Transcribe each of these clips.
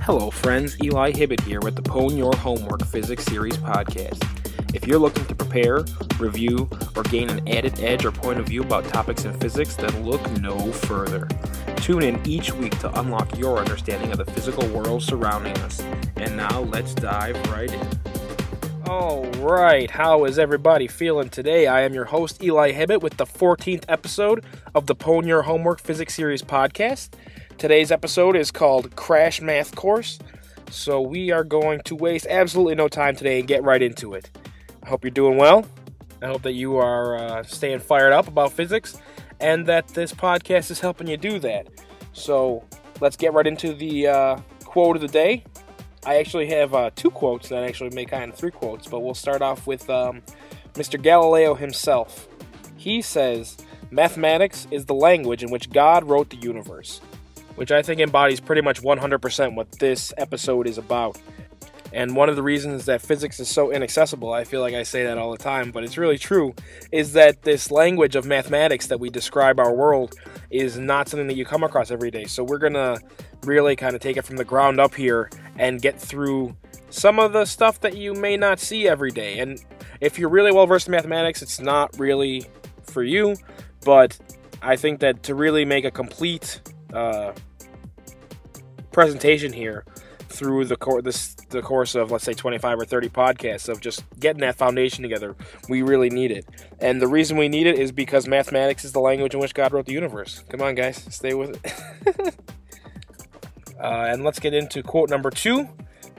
Hello friends, Eli Hibbett here with the Pwn Your Homework Physics Series podcast. If you're looking to prepare, review, or gain an added edge or point of view about topics in physics, then look no further. Tune in each week to unlock your understanding of the physical world surrounding us. And now let's dive right in. Alright, how is everybody feeling today? I am your host Eli Hibbett with the 14th episode of the Pwn Your Homework Physics Series podcast. Today's episode is called Crash Math Course, so we are going to waste absolutely no time today and get right into it. I hope you're doing well. I hope that you are staying fired up about physics, and that this podcast is helping you do that. So let's get right into the quote of the day. I actually have two quotes that actually make kind of three quotes, but we'll start off with Mr. Galileo himself. He says, "Mathematics is the language in which God wrote the universe," which I think embodies pretty much 100% what this episode is about. And one of the reasons that physics is so inaccessible, I feel like I say that all the time, but it's really true, is that this language of mathematics that we describe our world is not something that you come across every day. So we're going to really kind of take it from the ground up here and get through some of the stuff that you may not see every day. And if you're really well versed in mathematics, it's not really for you, but I think that to really make a complete presentation here through the course of, let's say, 25 or 30 podcasts of just getting that foundation together, we really need it. And the reason we need it is because mathematics is the language in which God wrote the universe. Come on, guys, stay with it. And let's get into quote number 2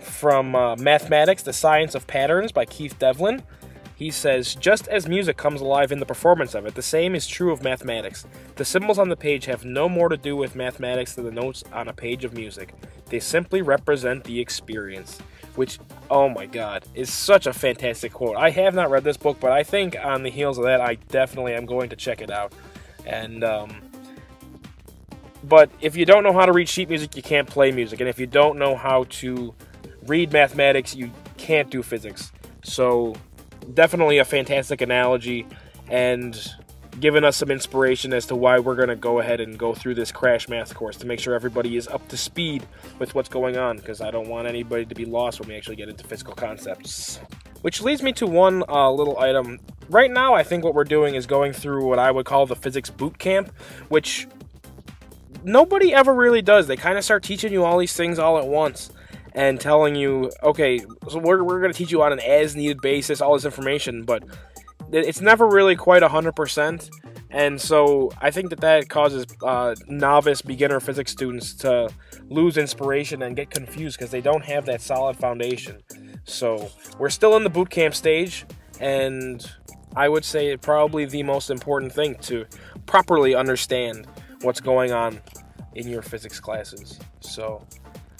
from Mathematics, the Science of Patterns by Keith Devlin. He says, "Just as music comes alive in the performance of it, the same is true of mathematics. The symbols on the page have no more to do with mathematics than the notes on a page of music. They simply represent the experience." Which, oh my god, is such a fantastic quote. I have not read this book, but I think on the heels of that, I definitely am going to check it out. And, but if you don't know how to read sheet music, you can't play music. And if you don't know how to read mathematics, you can't do physics. So definitely a fantastic analogy, and giving us some inspiration as to why we're going to go ahead and go through this Crash Math course to make sure everybody is up to speed with what's going on, because I don't want anybody to be lost when we actually get into physical concepts. Which leads me to one little item. Right now, I think what we're doing is going through what I would call the physics boot camp, which nobody ever really does. They kind of start teaching you all these things all at once and telling you, okay, so we're going to teach you on an as-needed basis, all this information, but it's never really quite 100%, and so I think that causes novice, beginner physics students to lose inspiration and get confused because they don't have that solid foundation. So we're still in the boot camp stage, and I would say probably the most important thing to properly understand what's going on in your physics classes. So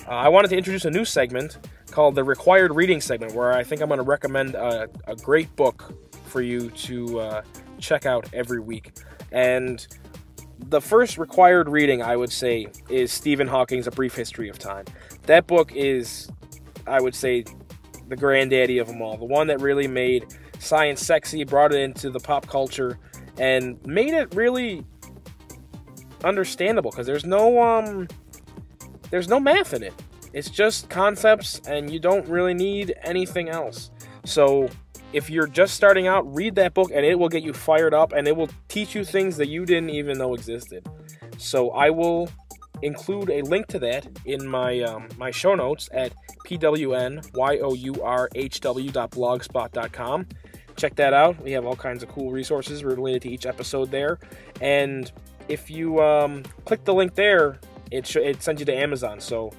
I wanted to introduce a new segment called the Required Reading segment, where I think I'm going to recommend a great book for you to check out every week. And the first required reading, I would say, is Stephen Hawking's A Brief History of Time. That book is, I would say, the granddaddy of them all. The one that really made science sexy, brought it into the pop culture, and made it really understandable, because there's no math in it. It's just concepts, and you don't really need anything else. So if you're just starting out, read that book, and it will get you fired up, and it will teach you things that you didn't even know existed. So I will include a link to that in my my show notes at pwnyourhw.blogspot.com. Check that out. We have all kinds of cool resources related to each episode there. And if you click the link there, it sends you to Amazon. So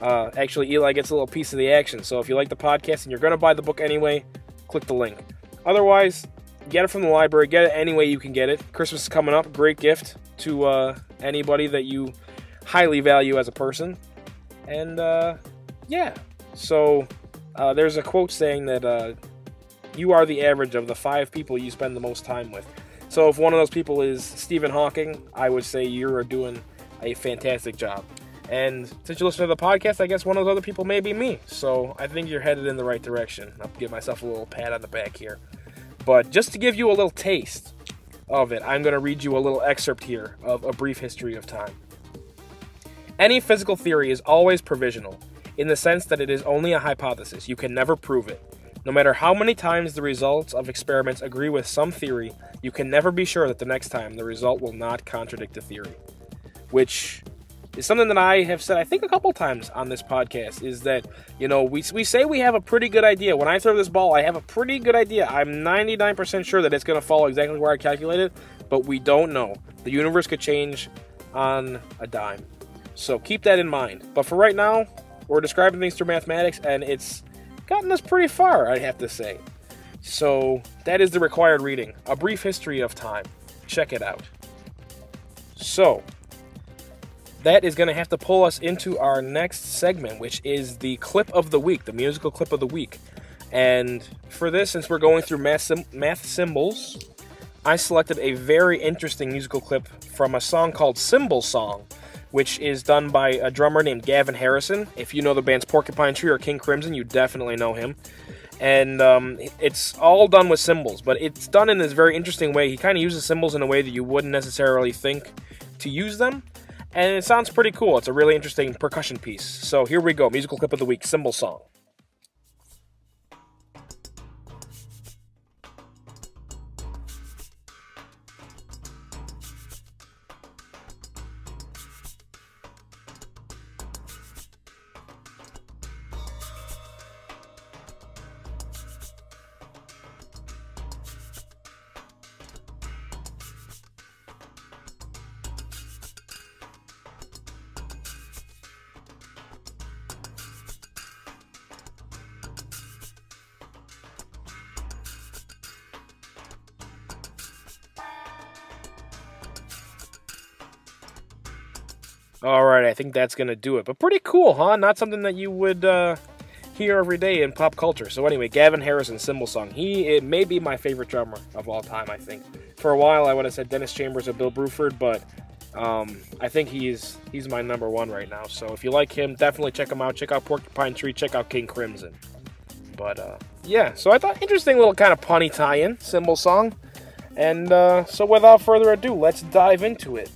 actually, Eli gets a little piece of the action. So if you like the podcast and you're going to buy the book anyway, click the link. Otherwise, get it from the library. Get it any way you can get it. Christmas is coming up. Great gift to anybody that you highly value as a person. And yeah. So there's a quote saying that you are the average of the 5 people you spend the most time with. So if one of those people is Stephen Hawking, I would say you're doing a fantastic job. And since you listen to the podcast, I guess one of those other people may be me. So I think you're headed in the right direction. I'll give myself a little pat on the back here. But just to give you a little taste of it, I'm going to read you a little excerpt here of A Brief History of Time. Any physical theory is always provisional. in the sense that it is only a hypothesis. You can never prove it. No matter how many times the results of experiments agree with some theory, you can never be sure that the next time the result will not contradict the theory. Which is something that I have said, I think, a couple times on this podcast, is that, you know, we say we have a pretty good idea. When I throw this ball, I have a pretty good idea. I'm 99% sure that it's going to fall exactly where I calculated, but we don't know. The universe could change on a dime. So keep that in mind. But for right now, we're describing things through mathematics, and it's gotten us pretty far, I have to say. So that is the required reading. A Brief History of Time. Check it out. So that is going to have to pull us into our next segment, which is the clip of the week, the musical clip of the week. And for this, since we're going through math symbols, I selected a very interesting musical clip from a song called Symbol Song, which is done by a drummer named Gavin Harrison. If you know the bands Porcupine Tree or King Crimson, you definitely know him. And it's all done with symbols, but it's done in this very interesting way. He kind of uses symbols in a way that you wouldn't necessarily think to use them. And it sounds pretty cool. It's a really interesting percussion piece. So here we go. Musical clip of the week, Symbol Song. Alright, I think that's going to do it. But pretty cool, huh? Not something that you would hear every day in pop culture. So anyway, Gavin Harrison, Symbol Song. It may be my favorite drummer of all time, I think. For a while, I would have said Dennis Chambers or Bill Bruford, but I think he's my number one right now. So if you like him, definitely check him out. Check out Porcupine Tree. Check out King Crimson. But yeah, so I thought interesting little kind of punny tie-in, Symbol Song. And so without further ado, let's dive into it.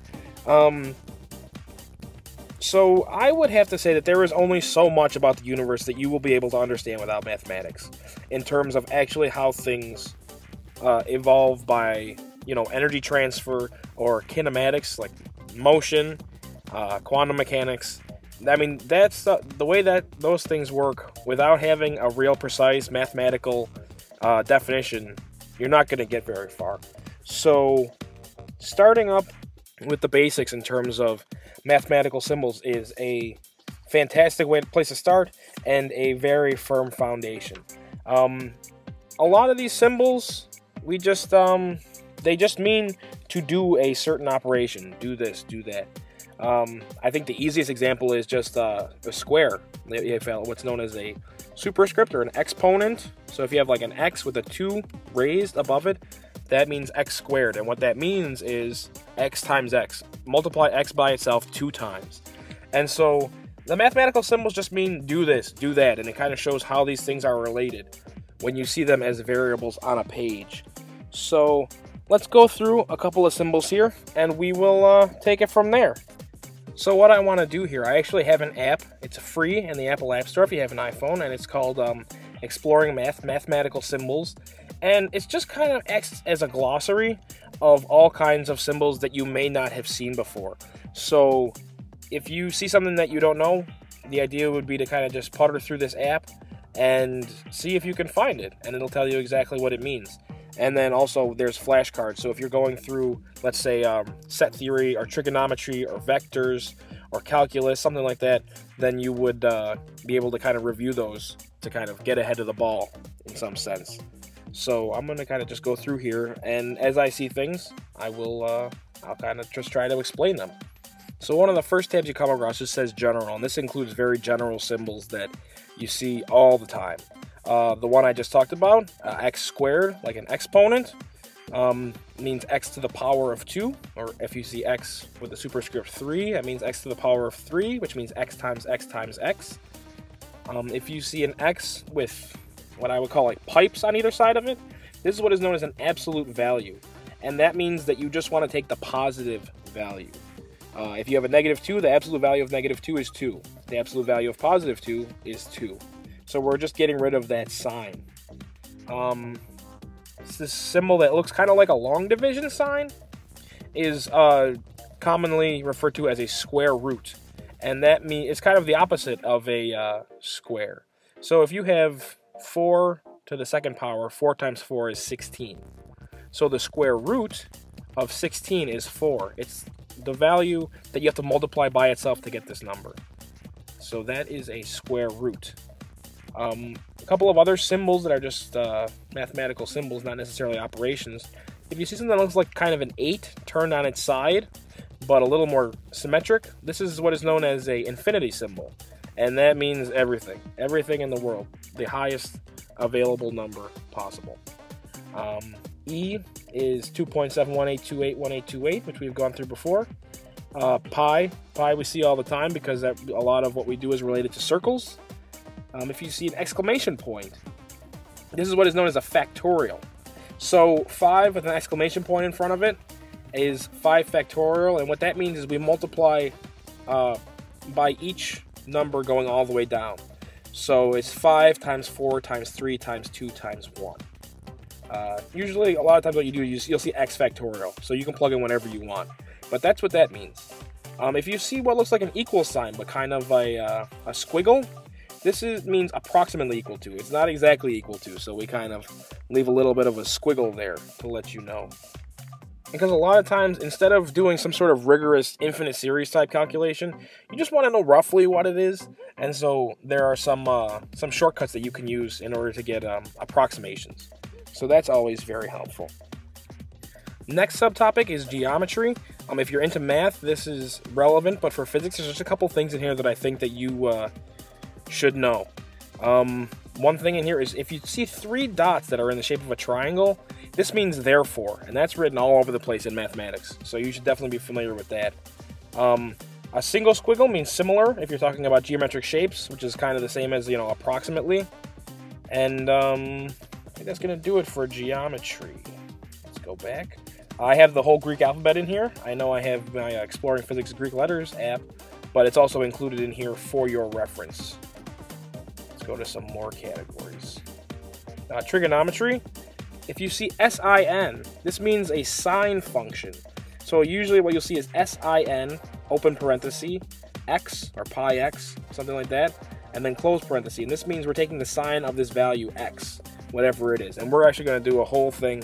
So I would have to say that there is only so much about the universe that you will be able to understand without mathematics, in terms of actually how things evolve by, you know, energy transfer or kinematics, like motion, quantum mechanics. I mean, that's the way that those things work. Without having a real precise mathematical definition, you're not going to get very far. So starting up with the basics in terms of mathematical symbols is a fantastic place to start and a very firm foundation. A lot of these symbols, they just mean to do a certain operation. Do this, do that. I think the easiest example is just a square. You have what's known as a superscript or an exponent. So if you have like an x with a 2 raised above it, that means x squared. And what that means is x times x. Multiply x by itself 2 times. And so the mathematical symbols just mean do this, do that. And it kind of shows how these things are related when you see them as variables on a page. So let's go through a couple of symbols here, and we will take it from there. So what I want to do here, I actually have an app. It's free in the Apple App Store if you have an iPhone, and it's called Exploring Mathematical Symbols. And it's just kind of acts as a glossary of all kinds of symbols that you may not have seen before. So if you see something that you don't know, the idea would be to kind of just putter through this app and see if you can find it, and it'll tell you exactly what it means. And then also there's flashcards. So if you're going through, let's say, set theory or trigonometry or vectors or calculus, something like that, then you would be able to kind of review those to kind of get ahead of the ball in some sense. So I'm going to kind of just go through here, and as I see things, I'll kind of just try to explain them. So one of the first tabs you come across just says general, and this includes very general symbols that you see all the time. The one I just talked about, x squared, like an exponent, means x to the power of 2, or if you see x with the superscript 3, that means x to the power of 3, which means x times x times x. If you see an x with what I would call like pipes on either side of it, this is what is known as an absolute value, and that means that you just want to take the positive value. If you have a -2, the absolute value of -2 is 2. The absolute value of +2 is 2. So we're just getting rid of that sign. It's this symbol that looks kind of like a long division sign, is commonly referred to as a square root. And that means it's kind of the opposite of a square. So if you have 4 to the second power, 4 times 4 is 16. So the square root of 16 is 4. It's the value that you have to multiply by itself to get this number. So that is a square root. A couple of other symbols that are just mathematical symbols, not necessarily operations. If you see something that looks like kind of an 8 turned on its side, but a little more symmetric, this is what is known as a infinity symbol. And that means everything. Everything in the world. The highest available number possible. E is 2.718281828, which we've gone through before. Pi we see all the time because a lot of what we do is related to circles. If you see an exclamation point, this is what is known as a factorial. So 5 with an exclamation point in front of it is 5 factorial, and what that means is we multiply by each number going all the way down. So it's 5 times 4 times 3 times 2 times 1. Usually, a lot of times what you do is you'll see x factorial, so you can plug in whatever you want. But that's what that means. If you see what looks like an equal sign, but kind of a squiggle, this means approximately equal to. It's not exactly equal to, so we kind of leave a little bit of a squiggle there to let you know. Because a lot of times, instead of doing some sort of rigorous infinite series type calculation, you just want to know roughly what it is. And so there are some shortcuts that you can use in order to get approximations. So that's always very helpful. Next subtopic is geometry. If you're into math, this is relevant, but for physics, there's just a couple things in here that I think that you should know. One thing in here is if you see 3 dots that are in the shape of a triangle, this means therefore, and that's written all over the place in mathematics, so you should definitely be familiar with that. A single squiggle means similar if you're talking about geometric shapes, which is kind of the same as, approximately. And I think that's going to do it for geometry. Let's go back. I have the whole Greek alphabet in here. I know I have my Exploring Physics Greek Letters app, but it's also included in here for your reference. Let's go to some more categories. Trigonometry. If you see sin, this means a sine function. So usually what you'll see is sin, open parenthesis, x, or pi x, something like that, and then close parenthesis. And this means we're taking the sine of this value x, whatever it is. And we're actually going to do a whole thing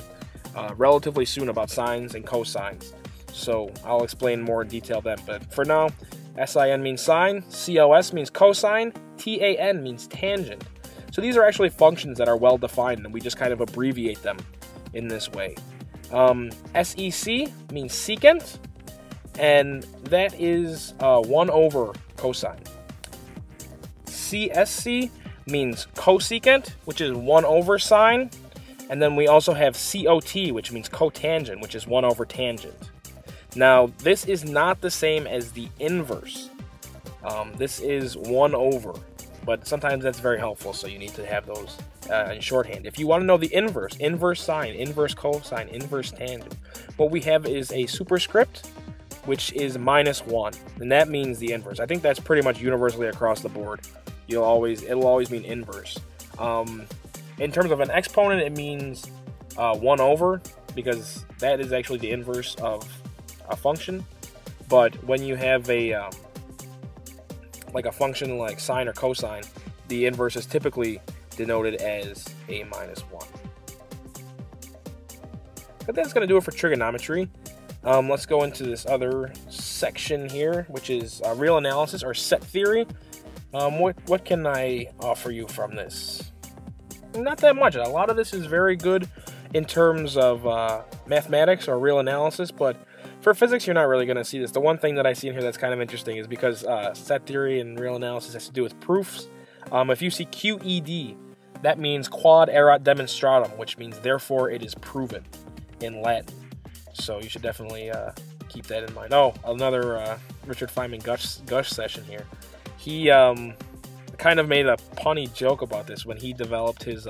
relatively soon about sines and cosines. So I'll explain more in detail then. But for now, sin means sine, cos means cosine, tan means tangent. So these are actually functions that are well defined, and we just kind of abbreviate them in this way. Sec means secant, and that is 1 over cosine. Csc means cosecant, which is 1 over sine, and then we also have cot, which means cotangent, which is 1 over tangent. Now, this is not the same as the inverse. This is 1 over. But sometimes that's very helpful, so you need to have those in shorthand. If you want to know the inverse, inverse sine, inverse cosine, inverse tangent, what we have is a superscript, which is -1, and that means the inverse. I think that's pretty much universally across the board. It'll always mean inverse. In terms of an exponent, it means 1 over, because that is actually the inverse of a function. But when you have like a function like sine or cosine, the inverse is typically denoted as a -1. But that's going to do it for trigonometry. Let's go into this other section here, which is real analysis or set theory. What can I offer you from this? Not that much. A lot of this is very good in terms of mathematics or real analysis, but for physics, you're not really going to see this. The one thing that I see in here that's kind of interesting is because set theory and real analysis has to do with proofs. If you see QED, that means quod erat demonstratum, which means therefore it is proven in Latin. So you should definitely keep that in mind. Oh, another Richard Feynman gush session here. He kind of made a punny joke about this when he developed his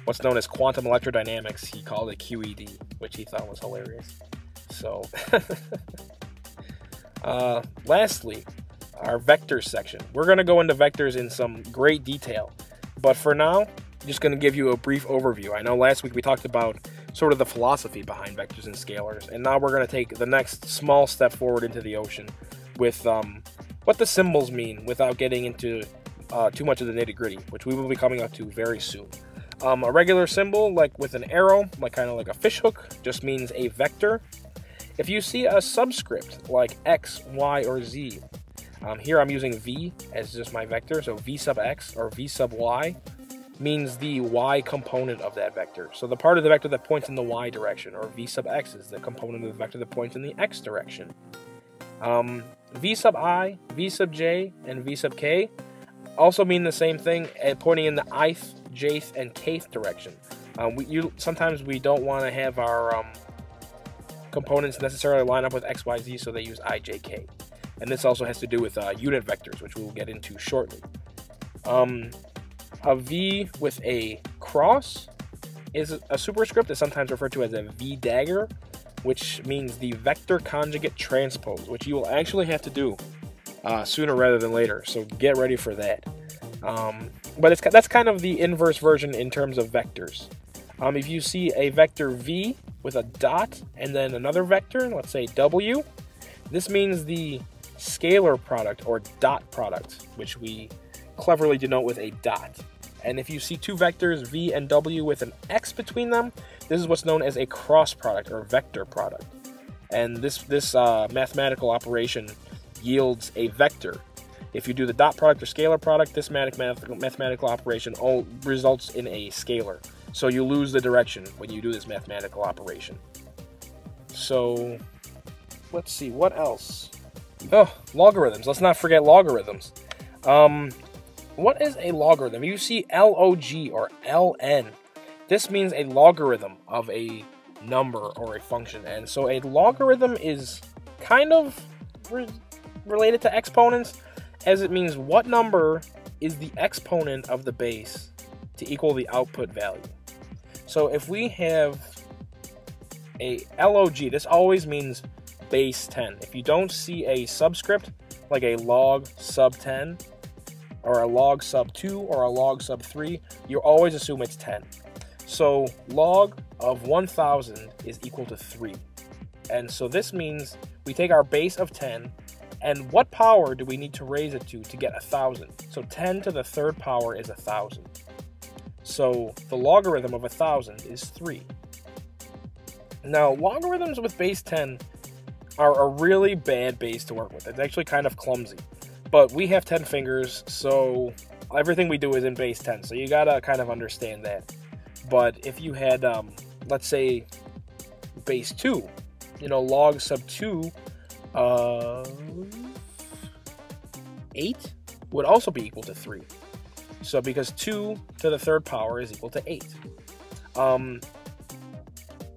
what's known as quantum electrodynamics. He called it QED, which he thought was hilarious. So, Lastly, our vectors section. We're going to go into vectors in some great detail, but for now, I'm just going to give you a brief overview. I know last week we talked about sort of the philosophy behind vectors and scalars, and now we're going to take the next small step forward into the ocean with what the symbols mean without getting into too much of the nitty-gritty, which we will be coming up to very soon. A regular symbol, like with an arrow, like kind of like a fish hook, just means a vector. If you see a subscript like x, y, or z, here I'm using v as just my vector, so v sub x or v sub y means the y component of that vector. So the part of the vector that points in the y direction, or v sub x is the component of the vector that points in the x direction. V sub I, V sub j, and V sub k also mean the same thing, pointing in the ith, jth, and kth direction. Sometimes we don't want to have our components necessarily line up with x, y, z, so they use I, j, k. And this also has to do with unit vectors, which we will get into shortly. A V with a cross is a superscript. It's sometimes referred to as a V dagger, which means the vector conjugate transpose, which you will actually have to do sooner rather than later, so get ready for that. But that's kind of the inverse version in terms of vectors. If you see a vector V with a dot and then another vector, let's say W, this means the scalar product or dot product, which we cleverly denote with a dot. And if you see two vectors, V and W, with an X between them, this is what's known as a cross product or vector product. And this mathematical operation yields a vector. If you do the dot product or scalar product, this mathematical operation all results in a scalar. So you lose the direction when you do this mathematical operation. So let's see, what else? Oh, logarithms. Let's not forget logarithms. What is a logarithm? You see log or ln. This means a logarithm of a number or a function. And so a logarithm is kind of related to exponents, as it means what number is the exponent of the base to equal the output value. So if we have a log, this always means base 10. If you don't see a subscript, like a log sub 10, or a log sub 2, or a log sub 3, you always assume it's 10. So log of 1000 is equal to 3. And so this means we take our base of 10, and what power do we need to raise it to get 1000? So 10 to the third power is 1000. So the logarithm of 1000 is 3. Now, logarithms with base 10 are a really bad base to work with. It's actually kind of clumsy. But we have 10 fingers, so everything we do is in base 10. So you gotta kind of understand that. But if you had, let's say, base 2, log sub 2 8 would also be equal to 3. So because 2 to the third power is equal to 8.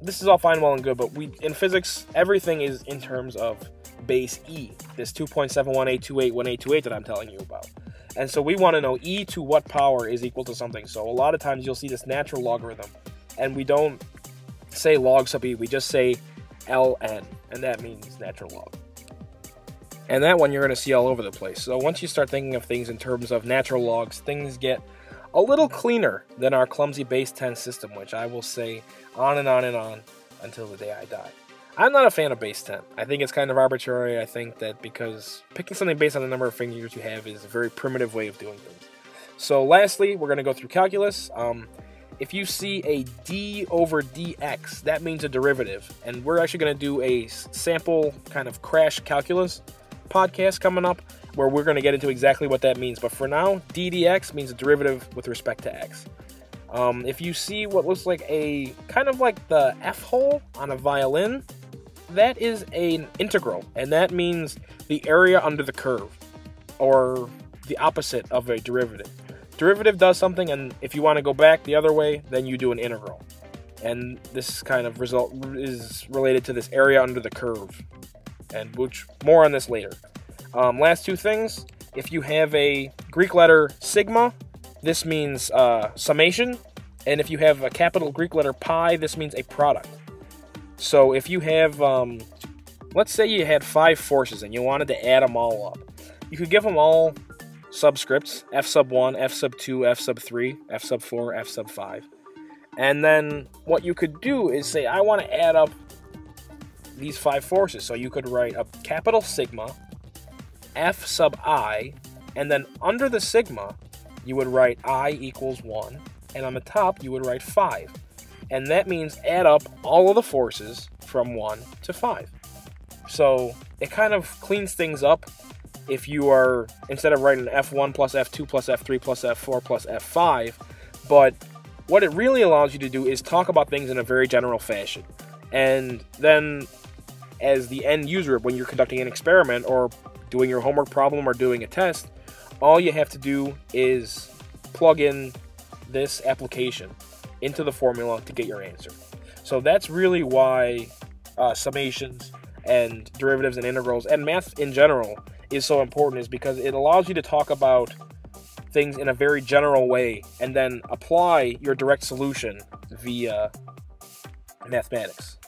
This is all fine, well, and good, but in physics, everything is in terms of base e, this 2.7182818828 that I'm telling you about. And so we want to know e to what power is equal to something. So a lot of times you'll see this natural logarithm, and we don't say log sub e, we just say ln, and that means natural log. And that one you're going to see all over the place. So once you start thinking of things in terms of natural logs, things get a little cleaner than our clumsy base 10 system, which I will say on and on and on until the day I die. I'm not a fan of base 10. I think it's kind of arbitrary. I think that because picking something based on the number of fingers you have is a very primitive way of doing things. So lastly, we're going to go through calculus. If you see a d over dx, that means a derivative. And we're actually going to do a sample kind of crash calculus podcast coming up where we're going to get into exactly what that means. But for now, d dx means a derivative with respect to x. If you see what looks like a kind of like the F hole on a violin, that is an integral, and that means the area under the curve, or the opposite of a derivative. Derivative does something, and if you want to go back the other way, then you do an integral. And this kind of result is related to this area under the curve, and which more on this later. Last two things, if you have a Greek letter sigma, this means summation, and if you have a capital Greek letter pi, this means a product. So if you have let's say you had 5 forces and you wanted to add them all up. You could give them all subscripts, f sub 1, f sub 2, f sub 3, f sub 4, f sub 5. And then what you could do is say, I want to add up these 5 forces. So you could write a capital sigma, f sub I, and then under the sigma, you would write I equals 1, and on the top, you would write 5. And that means add up all of the forces from 1 to 5. So it kind of cleans things up if you are, instead of writing F1 plus F2 plus F3 plus F4 plus F5, but what it really allows you to do is talk about things in a very general fashion. And then as the end user, when you're conducting an experiment or doing your homework problem or doing a test, all you have to do is plug in this application into the formula to get your answer. So that's really why summations and derivatives and integrals and math in general is so important, is because it allows you to talk about things in a very general way and then apply your direct solution via mathematics.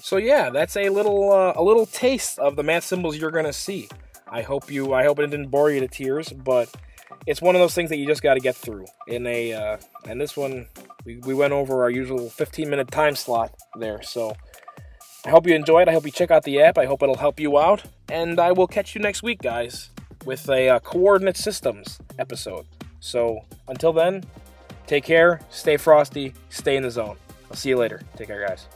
So yeah, that's a little taste of the math symbols you're gonna see. I hope it didn't bore you to tears, but it's one of those things that you just got to get through. And this one, we went over our usual 15-minute time slot there. So I hope you enjoyed. I hope you check out the app. I hope it'll help you out. And I will catch you next week, guys, with a coordinate systems episode. So until then, take care, stay frosty, stay in the zone. I'll see you later. Take care, guys.